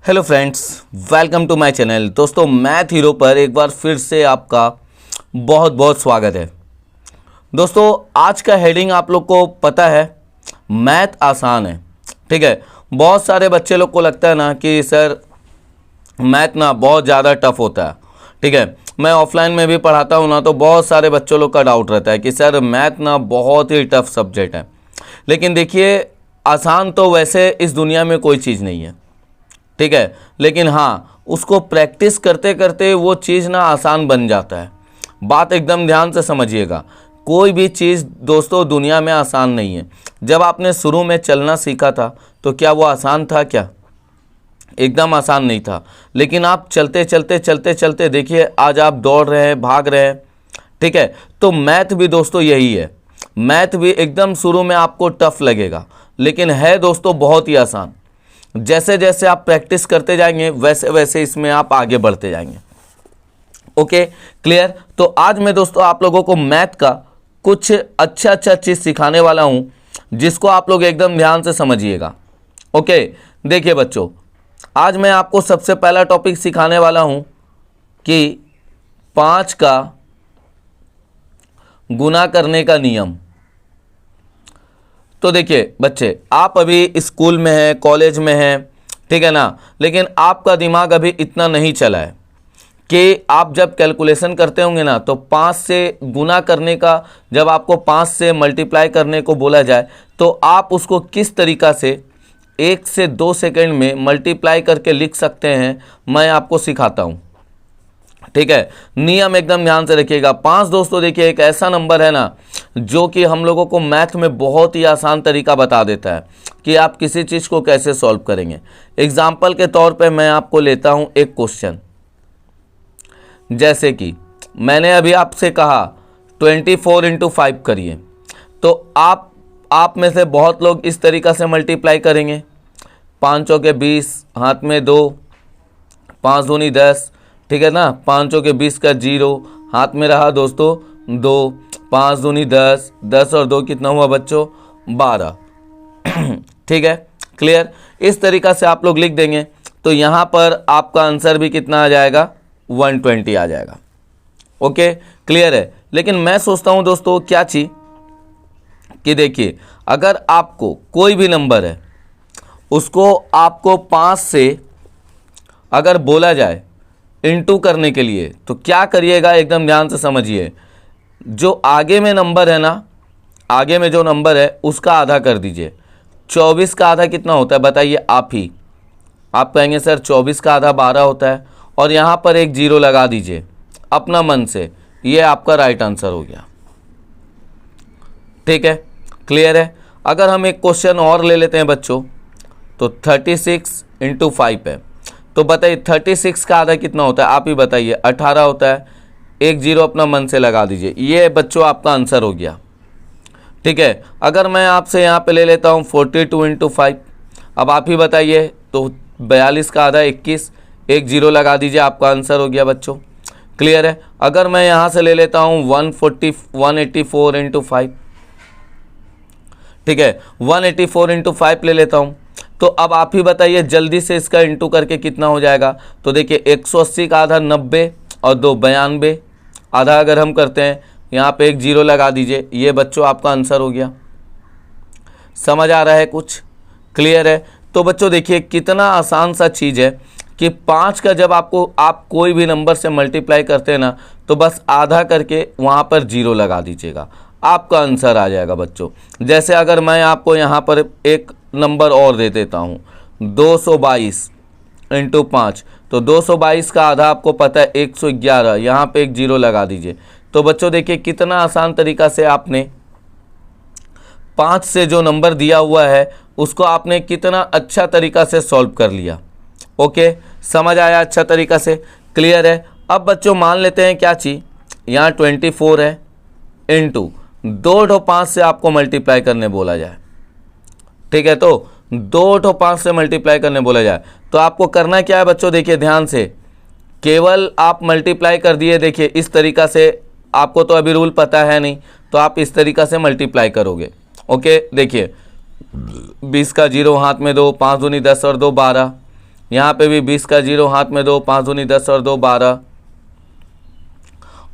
Hello friends, welcome to my channel. दोस्तों, math hero पर एक बार फिर से आपका बहुत बहुत स्वागत है। दोस्तों, आज का हेडिंग आप लोग को पता है, मैथ आसान है। ठीक है, बहुत सारे बच्चे लोग को लगता है ना कि सर मैथ ना बहुत ज़्यादा टफ होता है। ठीक है, मैं ऑफलाइन में भी पढ़ाता हूँ ना, तो बहुत सारे बच्चों लोग का डाउट रहता है कि सर मैथ ना बहुत ही टफ सब्जेक्ट है। लेकिन देखिए, आसान तो वैसे इस दुनिया में कोई चीज़ नहीं है। ठीक है, लेकिन हाँ, उसको प्रैक्टिस करते करते वो चीज़ ना आसान बन जाता है। बात एकदम ध्यान से समझिएगा, कोई भी चीज़ दोस्तों दुनिया में आसान नहीं है। जब आपने शुरू में चलना सीखा था तो क्या वो आसान था? क्या एकदम आसान नहीं था। लेकिन आप चलते चलते चलते चलते देखिए, आज आप दौड़ रहे हैं, भाग रहे हैं। ठीक है, तो मैथ भी दोस्तों यही है। मैथ भी एकदम शुरू में आपको टफ लगेगा, लेकिन है दोस्तों बहुत ही आसान। जैसे जैसे आप प्रैक्टिस करते जाएंगे वैसे वैसे इसमें आप आगे बढ़ते जाएंगे। Okay, clear? तो आज मैं दोस्तों आप लोगों को मैथ का कुछ अच्छा चीज़ सिखाने वाला हूं, जिसको आप लोग एकदम ध्यान से समझिएगा। ओके, देखिए बच्चों, आज मैं आपको सबसे पहला टॉपिक सिखाने वाला हूं कि 5 का गुना करने का नियम। तो देखिए बच्चे, आप अभी स्कूल में हैं, कॉलेज में हैं, ठीक है ना, लेकिन आपका दिमाग अभी इतना नहीं चला है कि आप जब कैलकुलेशन करते होंगे ना, तो 5 से गुना करने का, जब आपको 5 से मल्टीप्लाई करने को बोला जाए तो आप उसको किस तरीका से 1 से 2 सेकंड में मल्टीप्लाई करके लिख सकते हैं, मैं आपको सिखाता हूँ। ठीक है, नियम एकदम ध्यान से रखिएगा। 5 दोस्तों देखिए एक ऐसा नंबर है ना, जो कि हम लोगों को मैथ में बहुत ही आसान तरीका बता देता है कि आप किसी चीज़ को कैसे सॉल्व करेंगे। एग्जाम्पल के तौर पे मैं आपको लेता हूं एक क्वेश्चन, जैसे कि मैंने अभी आपसे कहा 24 इंटू 5 करिए, तो आप में से बहुत लोग इस तरीका से मल्टीप्लाई करेंगे। 5 चौके 20, हाथ में 2, 5 दूनी 10, ठीक है ना, 5 चौके 20 का 0, हाथ में रहा दोस्तों 2, 5 दूनी 10, 10 और 2 कितना हुआ बच्चों? 12। ठीक है, क्लियर? इस तरीका से आप लोग लिख देंगे तो यहाँ पर आपका आंसर भी कितना आ जाएगा? 120 आ जाएगा। ओके, क्लियर है? लेकिन मैं सोचता हूँ दोस्तों क्या चीज़ कि देखिए, अगर आपको कोई भी नंबर है, उसको आपको 5 से अगर बोला जाए इनटू करने के लिए, तो क्या करिएगा, एकदम ध्यान से समझिए। जो आगे में नंबर है ना, आगे में जो नंबर है उसका आधा कर दीजिए। 24 का आधा कितना होता है बताइए आप ही। आप कहेंगे सर 24 का आधा 12 होता है, और यहाँ पर एक 0 लगा दीजिए अपना मन से। ये आपका राइट आंसर हो गया। ठीक है, क्लियर है? अगर हम एक क्वेश्चन और ले लेते हैं बच्चों, तो 36 इंटू 5 है, तो बताइए 36 का आधा कितना होता है? आप ही बताइए। 18 होता है। एक 0 अपना मन से लगा दीजिए। ये बच्चों आपका आंसर हो गया। ठीक है, अगर मैं आपसे यहाँ पे ले लेता हूँ 42 इंटू 5, अब आप ही बताइए। तो 42 का आधा 21, एक 0 लगा दीजिए, आपका आंसर हो गया बच्चों। क्लियर है? अगर मैं यहाँ से ले लेता हूँ 184 इंटू 5, ठीक है, 184 इंटू 5 ले लेता हूँ, तो अब आप ही बताइए जल्दी से इसका इंटू करके कितना हो जाएगा। तो देखिए 180 का आधा 90 और 2 92, आधा अगर हम करते हैं, यहाँ पे एक 0 लगा दीजिए। ये बच्चों आपका आंसर हो गया। समझ आ रहा है कुछ? क्लियर है? तो बच्चों देखिए कितना आसान सा चीज़ है कि 5 का जब आप कोई भी नंबर से मल्टीप्लाई करते हैं ना, तो बस आधा करके वहाँ पर 0 लगा दीजिएगा, आपका आंसर आ जाएगा बच्चों। जैसे अगर मैं आपको यहाँ पर एक नंबर और दे देता हूँ, 222 इंटू 5, तो 222 का आधा आपको पता है 111, यहाँ पे एक 0 लगा दीजिए। तो बच्चों देखिए कितना आसान तरीका से आपने 5 से जो नंबर दिया हुआ है उसको आपने कितना अच्छा तरीका से सॉल्व कर लिया। ओके, समझ आया अच्छा तरीका से? क्लियर है? अब बच्चों मान लेते हैं क्या चीज़, यहाँ 24 है इंटू 2 5 से आपको मल्टीप्लाई करने बोला जाए। ठीक है, तो 2 5 से मल्टीप्लाई करने बोला जाए तो आपको करना क्या है बच्चों? देखिए ध्यान से, केवल आप मल्टीप्लाई कर दिए। देखिए इस तरीका से, आपको तो अभी रूल पता है नहीं, तो आप इस तरीका से मल्टीप्लाई करोगे। ओके, देखिए 20 का 0, हाथ में 2, 5 दूनी 10 और 2 12, यहाँ पे भी 20 का 0 हाथ में 2, 5 दूनी 10 और 2 12।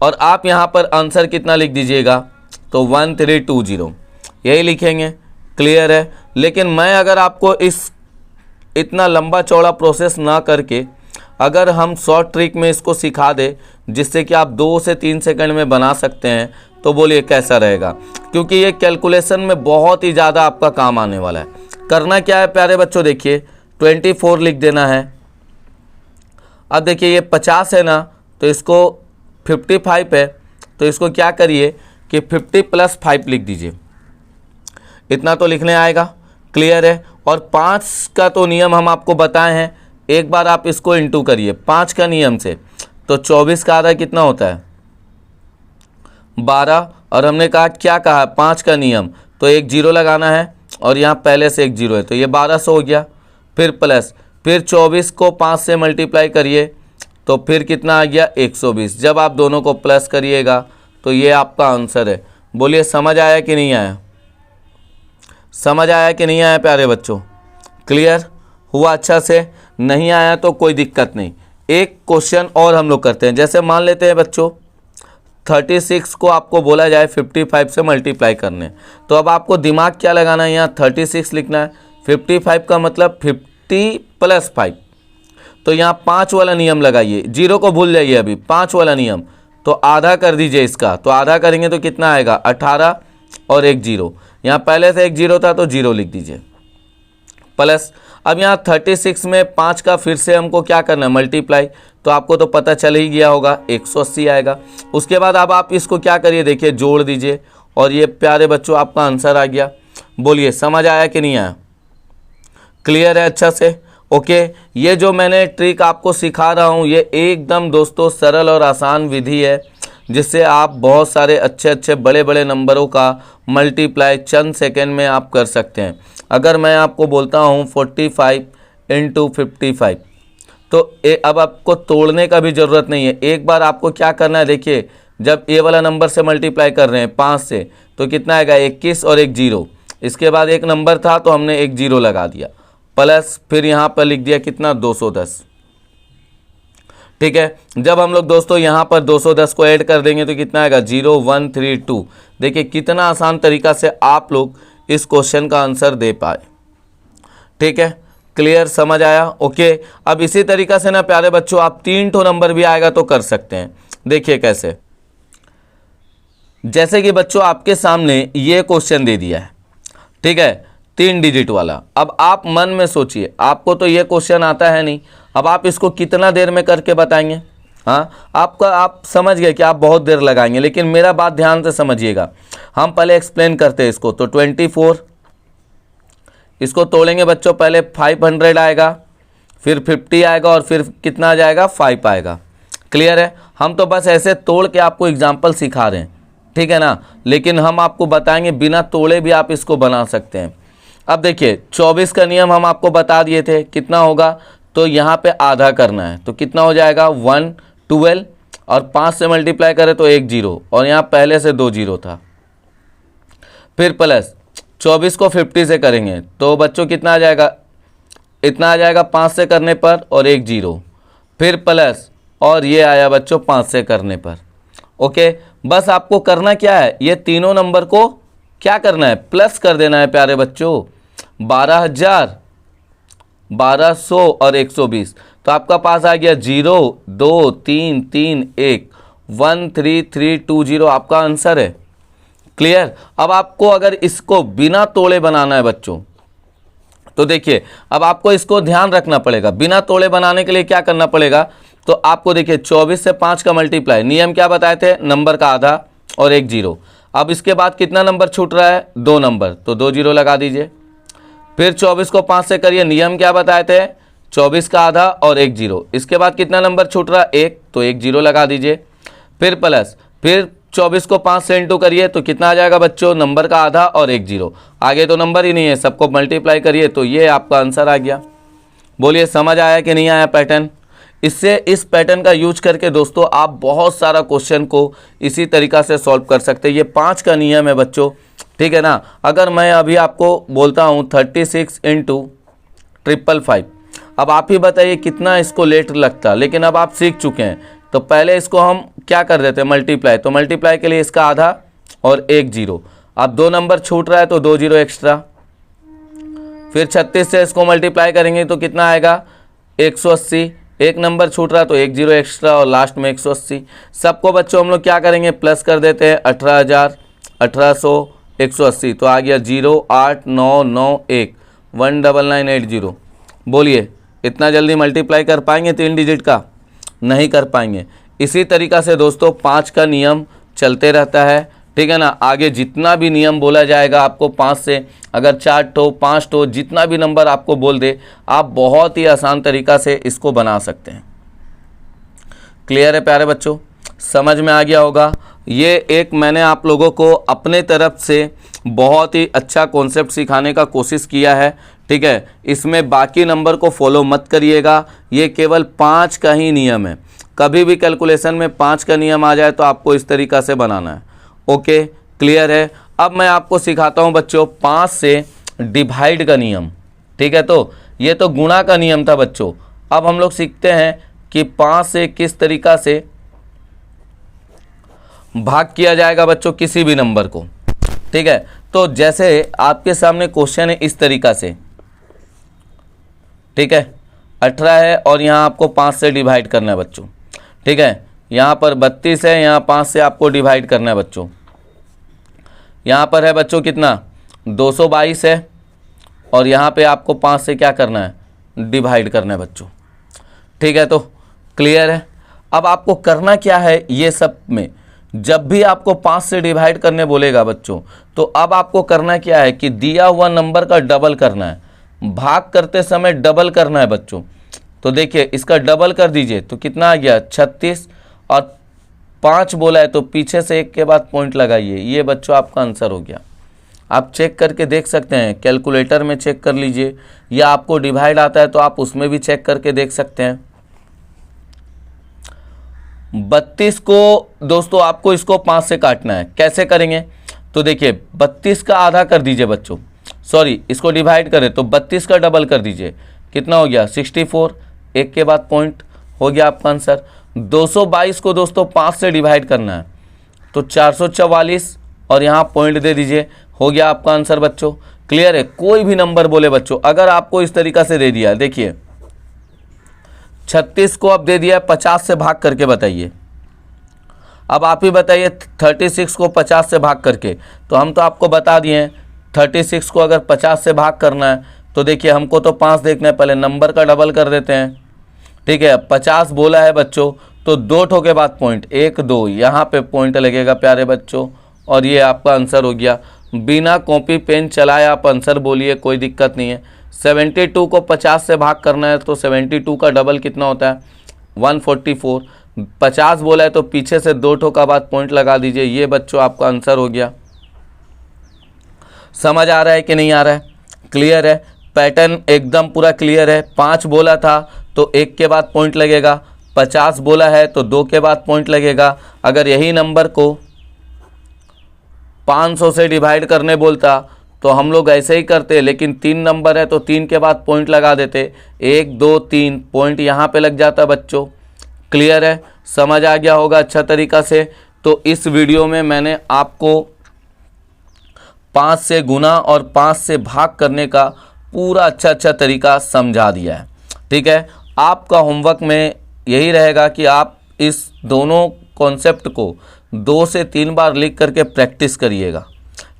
और आप यहाँ पर आंसर कितना लिख दीजिएगा, तो 1320 यही लिखेंगे। क्लियर है। लेकिन मैं अगर आपको इतना लंबा चौड़ा प्रोसेस ना करके अगर हम शॉर्ट ट्रिक में इसको सिखा दे जिससे कि आप 2 से 3 सेकंड में बना सकते हैं, तो बोलिए कैसा रहेगा। क्योंकि ये कैलकुलेशन में बहुत ही ज़्यादा आपका काम आने वाला है। करना क्या है प्यारे बच्चों, देखिए 24 लिख देना है। अब देखिए ये 50 है ना, तो इसको 55 है, तो इसको क्या करिए कि 50 + 5 लिख दीजिए। इतना तो लिखने आएगा। क्लियर है। और 5 का तो नियम हम आपको बताए हैं, एक बार आप इसको इंटू करिए 5 का नियम से, तो 24 का आधा कितना होता है 12। और हमने कहा क्या कहा 5 का नियम, तो एक 0 लगाना है और यहाँ पहले से एक 0 है, तो ये 1200 हो गया। फिर प्लस, फिर 24 को 5 से मल्टीप्लाई करिए, तो फिर कितना आ गया 120। जब आप दोनों को प्लस करिएगा तो ये आपका आंसर है। बोलिए समझ आया कि नहीं आया, समझ आया कि नहीं आया प्यारे बच्चों। क्लियर हुआ अच्छा से। नहीं आया तो कोई दिक्कत नहीं। एक क्वेश्चन और हम लोग करते हैं। जैसे मान लेते हैं बच्चों 36 को आपको बोला जाए 55 से मल्टीप्लाई करने, तो अब आपको दिमाग क्या लगाना है, यहाँ 36 लिखना है। 55 का मतलब 50 + 5, तो यहाँ 5 वाला नियम लगाइए। 0 को भूल जाइए, अभी 5 वाला नियम, तो आधा कर दीजिए इसका। तो आधा करेंगे तो कितना आएगा 18 और एक 0। यहाँ पहले से एक 0 था तो 0 लिख दीजिए प्लस। अब यहाँ 36 में 5 का फिर से हमको क्या करना है मल्टीप्लाई, तो आपको तो पता चल ही गया होगा 180 आएगा। उसके बाद अब आप इसको क्या करिए, देखिए जोड़ दीजिए और ये प्यारे बच्चों आपका आंसर आ गया। बोलिए समझ आया कि नहीं आया। क्लियर है अच्छा से। ओके, ये जो मैंने ट्रिक आपको सिखा रहा हूँ ये एकदम दोस्तों सरल और आसान विधि है, जिससे आप बहुत सारे अच्छे बड़े बड़े नंबरों का मल्टीप्लाई चंद सेकेंड में आप कर सकते हैं। अगर मैं आपको बोलता हूँ 45 × 55, तो अब आपको तोड़ने का भी ज़रूरत नहीं है। एक बार आपको क्या करना है, देखिए जब ए वाला नंबर से मल्टीप्लाई कर रहे हैं 5 से, तो कितना आएगा 21 और एक 0। इसके बाद एक नंबर था तो हमने एक 0 लगा दिया प्लस, फिर यहाँ पर लिख दिया कितना 210। ठीक है। जब हम लोग दोस्तों यहाँ पर 210 को ऐड कर देंगे तो कितना आएगा 0132। देखिए कितना आसान तरीका से आप लोग इस क्वेश्चन का आंसर दे पाए। ठीक है, क्लियर, समझ आया। ओके, अब इसी तरीका से ना प्यारे बच्चों आप 3 ठो नंबर भी आएगा तो कर सकते हैं। देखिए कैसे, जैसे कि बच्चों आपके सामने ये क्वेश्चन दे दिया है, ठीक है, 3 डिजिट वाला। अब आप मन में सोचिए, आपको तो ये क्वेश्चन आता है नहीं, अब आप इसको कितना देर में करके बताएंगे। हाँ, आप समझ गए कि आप बहुत देर लगाएंगे, लेकिन मेरा बात ध्यान से समझिएगा। हम पहले एक्सप्लेन करते हैं इसको। तो 24 इसको तोड़ेंगे बच्चों, पहले 500 आएगा, फिर 50 आएगा और फिर कितना आ जाएगा 5 आएगा। क्लियर है। हम तो बस ऐसे तोड़ के आपको एग्जाम्पल सिखा रहे हैं, ठीक है ना, लेकिन हम आपको बताएंगे बिना तोड़े भी आप इसको बना सकते हैं। अब देखिए 24 का नियम हम आपको बता दिए थे, कितना होगा, तो यहाँ पे आधा करना है, तो कितना हो जाएगा 112 और 5 से मल्टीप्लाई करें तो एक 0 और यहाँ पहले से 2 0 था। फिर प्लस 24 को 50 से करेंगे तो बच्चों कितना आ जाएगा, इतना आ जाएगा 5 से करने पर और एक 0, फिर प्लस और ये आया बच्चों 5 से करने पर। ओके, बस आपको करना क्या है, ये तीनों नंबर को क्या करना है, प्लस कर देना है प्यारे बच्चों। 12,000, 1200 और 120, तो आपका पास आ गया 0 2 3 3 1 13320 आपका आंसर है। क्लियर। अब आपको अगर इसको बिना तोड़े बनाना है बच्चों, तो देखिए अब आपको इसको ध्यान रखना पड़ेगा। बिना तोड़े बनाने के लिए क्या करना पड़ेगा, तो आपको देखिए 24 से 5 का मल्टीप्लाई, नियम क्या बताए थे, नंबर का आधा और एक 0। अब इसके बाद कितना नंबर छूट रहा है, 2 नंबर, तो 2 0 लगा दीजिए। फिर 24 को 5 से करिए, नियम क्या बताए थे, 24 का आधा और एक 0। इसके बाद कितना नंबर छूट रहा है, 1, तो एक 0 लगा दीजिए। फिर प्लस, फिर 24 को 5 से इंटू करिए तो कितना आ जाएगा बच्चों, नंबर का आधा और एक 0। आगे तो नंबर ही नहीं है, सबको मल्टीप्लाई करिए तो ये आपका आंसर आ गया। बोलिए समझ आया कि नहीं आया पैटर्न। इससे इस पैटर्न का यूज करके दोस्तों आप बहुत सारा क्वेश्चन को इसी तरीका से सॉल्व कर सकते हैं। ये 5 का नियम है बच्चों, ठीक है ना। अगर मैं अभी आपको बोलता हूँ 36 × 555, अब आप ही बताइए कितना इसको लेट लगता, लेकिन अब आप सीख चुके हैं। तो पहले इसको हम क्या कर देते हैं, मल्टीप्लाई। तो मल्टीप्लाई के लिए इसका आधा और 1 जीरो। अब 2 नंबर छूट रहा है तो 2 जीरो एक्स्ट्रा। फिर 36 से इसको मल्टीप्लाई करेंगे तो कितना आएगा 180। 1 नंबर छूट रहा है तो 1 जीरो एक्स्ट्रा और लास्ट में 180। सबको बच्चों हम लोग क्या करेंगे, प्लस कर देते हैं। 18,000 1800 180 तो आ गया 08991 19980। बोलिए इतना जल्दी मल्टीप्लाई कर पाएंगे 3 डिजिट का? नहीं कर पाएंगे। इसी तरीक़ा से दोस्तों 5 का नियम चलते रहता है, ठीक है ना। आगे जितना भी नियम बोला जाएगा आपको 5 से, अगर 4 टो 5 टो जितना भी नंबर आपको बोल दे, आप बहुत ही आसान तरीक़ा से इसको बना सकते हैं। क्लियर है प्यारे बच्चों, समझ में आ गया होगा। ये एक मैंने आप लोगों को अपने तरफ से बहुत ही अच्छा कॉन्सेप्ट सिखाने का कोशिश किया है, ठीक है। इसमें बाकी नंबर को फॉलो मत करिएगा, ये केवल 5 का ही नियम है। कभी भी कैलकुलेशन में 5 का नियम आ जाए तो आपको इस तरीक़ा से बनाना है। ओके, क्लियर है। अब मैं आपको सिखाता हूं बच्चों 5 से डिवाइड का नियम, ठीक है। तो ये तो गुणा का नियम था बच्चों। अब हम लोग सीखते हैं कि 5 से किस तरीक़ा से भाग किया जाएगा बच्चों किसी भी नंबर को, ठीक है। तो जैसे आपके सामने क्वेश्चन है इस तरीक़ा से, ठीक है। 18 है और यहाँ आपको 5 से डिवाइड करना है बच्चों, ठीक है। यहाँ पर 32 है, यहाँ 5 से आपको डिवाइड करना है बच्चों। यहाँ पर है बच्चों कितना 222 है और यहाँ पे आपको 5 से क्या करना है, डिवाइड करना है बच्चों, ठीक है। तो क्लियर है। अब आपको करना क्या है, ये सब में जब भी आपको 5 से डिवाइड करने बोलेगा बच्चों, तो अब आपको करना क्या है कि दिया हुआ नंबर का डबल करना है। भाग करते समय डबल करना है बच्चों। तो देखिए इसका डबल कर दीजिए तो कितना आ गया 36 और 5 बोला है तो पीछे से 1 के बाद पॉइंट लगाइए। ये बच्चों आपका आंसर हो गया। आप चेक करके देख सकते हैं, कैलकुलेटर में चेक कर लीजिए या आपको डिवाइड आता है तो आप उसमें भी चेक करके देख सकते हैं। 32 को दोस्तों आपको इसको 5 से काटना है। कैसे करेंगे, तो देखिए 32 का आधा कर दीजिए बच्चों, सॉरी इसको डिवाइड करें तो 32 का डबल कर दीजिए। कितना हो गया 64, 1 के बाद पॉइंट, हो गया आपका आंसर। 222 को दोस्तों 5 से डिवाइड करना है तो 444 और यहाँ पॉइंट दे दीजिए, हो गया आपका आंसर बच्चों। क्लियर है। कोई भी नंबर बोले बच्चों, अगर आपको इस तरीक़ा से दे दिया, देखिए 36 को अब दे दिया 50 से भाग करके बताइए। अब आप ही बताइए 36 को 50 से भाग करके, तो हम तो आपको बता दिए हैं 36 को अगर 50 से भाग करना है तो देखिए हमको तो 5 देखना है, पहले नंबर का डबल कर देते हैं, ठीक है। 50 बोला है बच्चों तो 2 ठो के बाद पॉइंट, 1 2 यहाँ पे पॉइंट लगेगा प्यारे बच्चों और ये आपका आंसर हो गया। बिना कॉपी पेन चलाए आप आंसर बोलिए, कोई दिक्कत नहीं है। 72 को 50 से भाग करना है तो 72 का डबल कितना होता है 144। 50 बोला है तो पीछे से 2 ठो का बाद पॉइंट लगा दीजिए। ये बच्चों आपका आंसर हो गया। समझ आ रहा है कि नहीं आ रहा है? क्लियर है। पैटर्न एकदम पूरा क्लियर है। 5 बोला था तो 1 के बाद पॉइंट लगेगा, 50 बोला है तो 2 के बाद पॉइंट लगेगा। अगर यही नंबर को 500 से डिवाइड करने बोलता तो हम लोग ऐसे ही करते, लेकिन 3 नंबर है तो 3 के बाद पॉइंट लगा देते, 1 2 3 पॉइंट यहाँ पे लग जाता बच्चों। क्लियर है, समझ आ गया होगा अच्छा तरीक़ा से। तो इस वीडियो में मैंने आपको 5 से गुना और 5 से भाग करने का पूरा अच्छा तरीका समझा दिया है, ठीक है। आपका होमवर्क में यही रहेगा कि आप इस दोनों कॉन्सेप्ट को 2 से 3 बार लिख करके प्रैक्टिस करिएगा,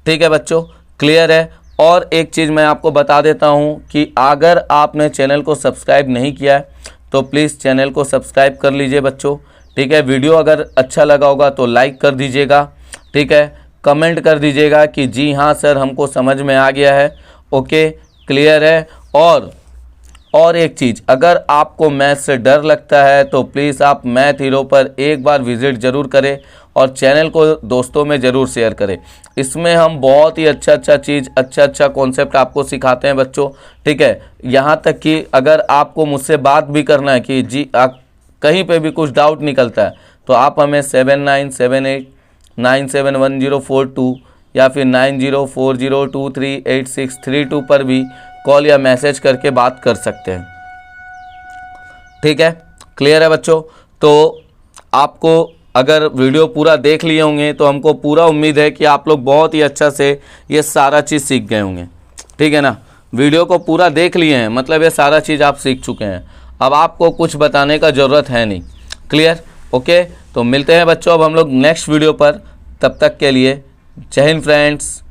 ठीक है बच्चों। क्लियर है। और एक चीज़ मैं आपको बता देता हूं कि अगर आपने चैनल को सब्सक्राइब नहीं किया है तो प्लीज़ चैनल को सब्सक्राइब कर लीजिए बच्चों, ठीक है। वीडियो अगर अच्छा लगा होगा तो लाइक कर दीजिएगा, ठीक है। कमेंट कर दीजिएगा कि जी हाँ सर हमको समझ में आ गया है। ओके, क्लियर है। और एक चीज़, अगर आपको मैथ से डर लगता है तो प्लीज़ आप मैथ हीरो पर एक बार विज़िट ज़रूर करें और चैनल को दोस्तों में ज़रूर शेयर करें। इसमें हम बहुत ही अच्छा चीज़, अच्छा कॉन्सेप्ट आपको सिखाते हैं बच्चों, ठीक है। यहाँ तक कि अगर आपको मुझसे बात भी करना है कि जी कहीं पे भी कुछ डाउट निकलता है तो आप हमें 7978971042 या फिर 9040238632 पर भी कॉल या मैसेज करके बात कर सकते हैं। ठीक है, क्लियर है बच्चों। तो आपको अगर वीडियो पूरा देख लिए होंगे तो हमको पूरा उम्मीद है कि आप लोग बहुत ही अच्छा से ये सारा चीज़ सीख गए होंगे, ठीक है ना। वीडियो को पूरा देख लिए हैं मतलब ये सारा चीज़ आप सीख चुके हैं, अब आपको कुछ बताने का ज़रूरत है नहीं। Clear, okay. तो मिलते हैं बच्चों अब हम लोग नेक्स्ट वीडियो पर, तब तक के लिए जय हिंद फ्रेंड्स।